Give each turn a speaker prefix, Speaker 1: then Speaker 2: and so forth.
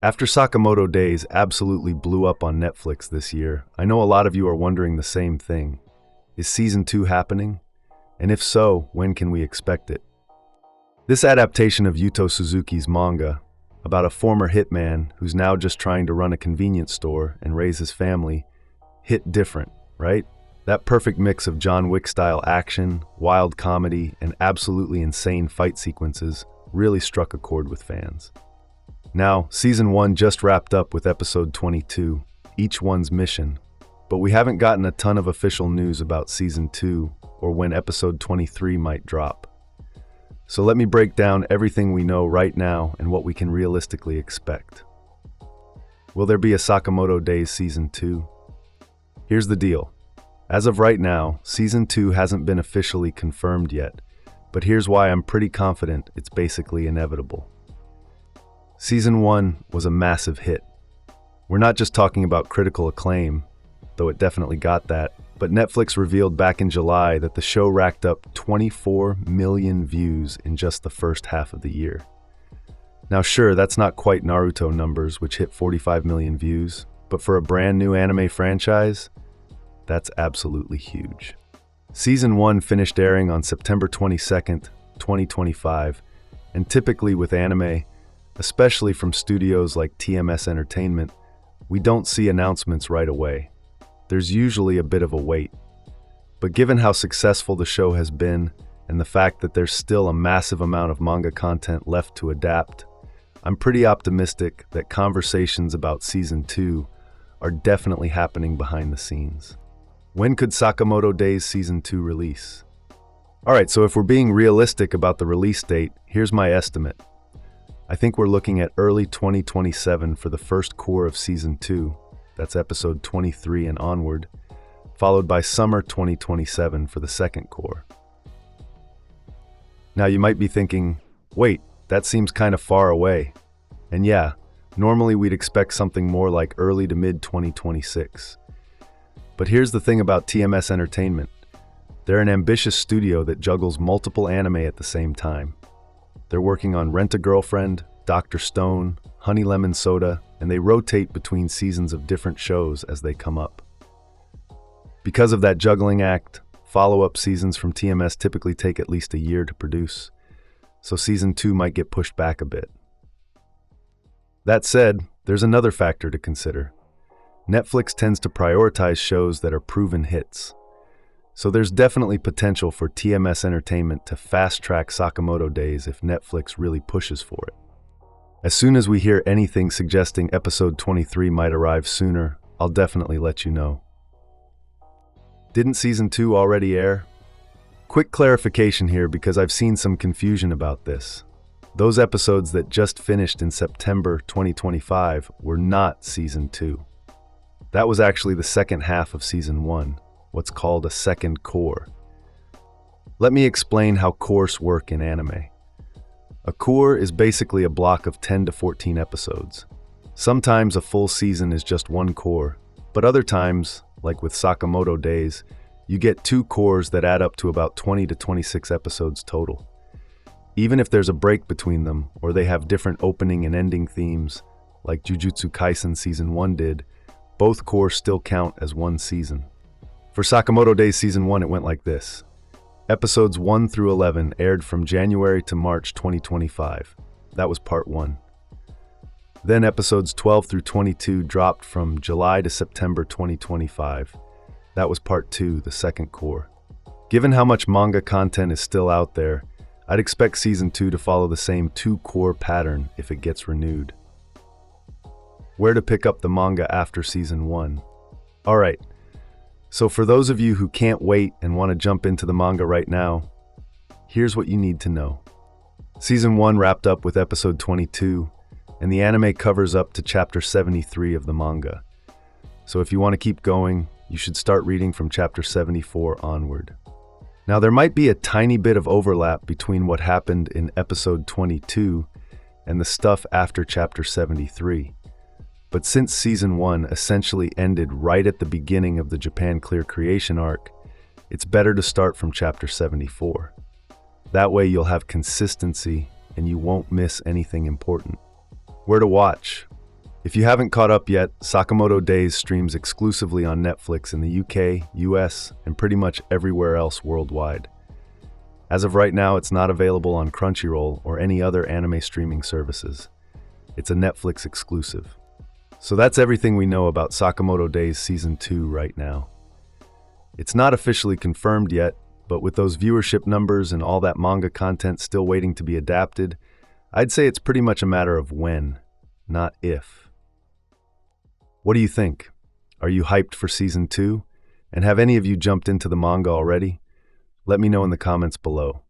Speaker 1: After Sakamoto Days absolutely blew up on Netflix this year, I know a lot of you are wondering the same thing. Is Season 2 happening? And if so, when can we expect it? This adaptation of Yuto Suzuki's manga, about a former hitman who's now just trying to run a convenience store and raise his family, hit different, right? That perfect mix of John Wick-style action, wild comedy, and absolutely insane fight sequences really struck a chord with fans. Now, Season 1 just wrapped up with Episode 22, each one's mission, but we haven't gotten a ton of official news about Season 2 or when Episode 23 might drop. So let me break down everything we know right now and what we can realistically expect. Will there be a Sakamoto Days Season 2? Here's the deal. As of right now, Season 2 hasn't been officially confirmed yet, but here's why I'm pretty confident it's basically inevitable. Season 1 was a massive hit. We're not just talking about critical acclaim, though it definitely got that, but Netflix revealed back in July that the show racked up 24 million views in just the first half of the year. Now sure, that's not quite Naruto numbers, which hit 45 million views, but for a brand new anime franchise, that's absolutely huge. Season 1 finished airing on September 22nd, 2025, and typically with anime, especially from studios like TMS Entertainment, we don't see announcements right away. There's usually a bit of a wait. But given how successful the show has been, and the fact that there's still a massive amount of manga content left to adapt, I'm pretty optimistic that conversations about Season 2 are definitely happening behind the scenes. When could Sakamoto Days Season 2 release? Alright, so if we're being realistic about the release date, here's my estimate. I think we're looking at early 2027 for the first cours of Season 2, that's Episode 23 and onward, followed by summer 2027 for the second cours. Now you might be thinking, wait, that seems kind of far away. And yeah, normally we'd expect something more like early to mid 2026. But here's the thing about TMS Entertainment. They're an ambitious studio that juggles multiple anime at the same time. They're working on Rent-a-Girlfriend, Dr. Stone, Honey Lemon Soda, and they rotate between seasons of different shows as they come up. Because of that juggling act, follow-up seasons from TMS typically take at least a year to produce, so Season 2 might get pushed back a bit. That said, there's another factor to consider. Netflix tends to prioritize shows that are proven hits. So there's definitely potential for TMS Entertainment to fast-track Sakamoto Days if Netflix really pushes for it. As soon as we hear anything suggesting Episode 23 might arrive sooner, I'll definitely let you know. Didn't Season 2 already air? Quick clarification here because I've seen some confusion about this. Those episodes that just finished in September 2025 were not Season 2. That was actually the second half of Season 1, what's called a second cours. Let me explain how cours work in anime. A cours is basically a block of 10 to 14 episodes. Sometimes a full season is just one cours, but other times, like with Sakamoto Days, you get two cours that add up to about 20 to 26 episodes total. Even if there's a break between them, or they have different opening and ending themes, like Jujutsu Kaisen Season 1 did, both cours still count as one season. For Sakamoto Days Season 1, it went like this. Episodes 1 through 11 aired from January to March 2025. That was Part 1. Then episodes 12 through 22 dropped from July to September 2025. That was Part 2, the second cours. Given how much manga content is still out there, I'd expect Season 2 to follow the same two cours pattern if it gets renewed. Where to pick up the manga after Season 1? Alright, so for those of you who can't wait and want to jump into the manga right now, here's what you need to know. Season 1 wrapped up with Episode 22, and the anime covers up to Chapter 73 of the manga. So if you want to keep going, you should start reading from Chapter 74 onward. Now there might be a tiny bit of overlap between what happened in Episode 22 and the stuff after Chapter 73. But since Season 1 essentially ended right at the beginning of the Japan Clear Creation arc, it's better to start from Chapter 74. That way you'll have consistency and you won't miss anything important. Where to watch? If you haven't caught up yet, Sakamoto Days streams exclusively on Netflix in the UK, US, and pretty much everywhere else worldwide. As of right now, it's not available on Crunchyroll or any other anime streaming services. It's a Netflix exclusive. So that's everything we know about Sakamoto Days Season 2 right now. It's not officially confirmed yet, but with those viewership numbers and all that manga content still waiting to be adapted, I'd say it's pretty much a matter of when, not if. What do you think? Are you hyped for Season 2? And have any of you jumped into the manga already? Let me know in the comments below.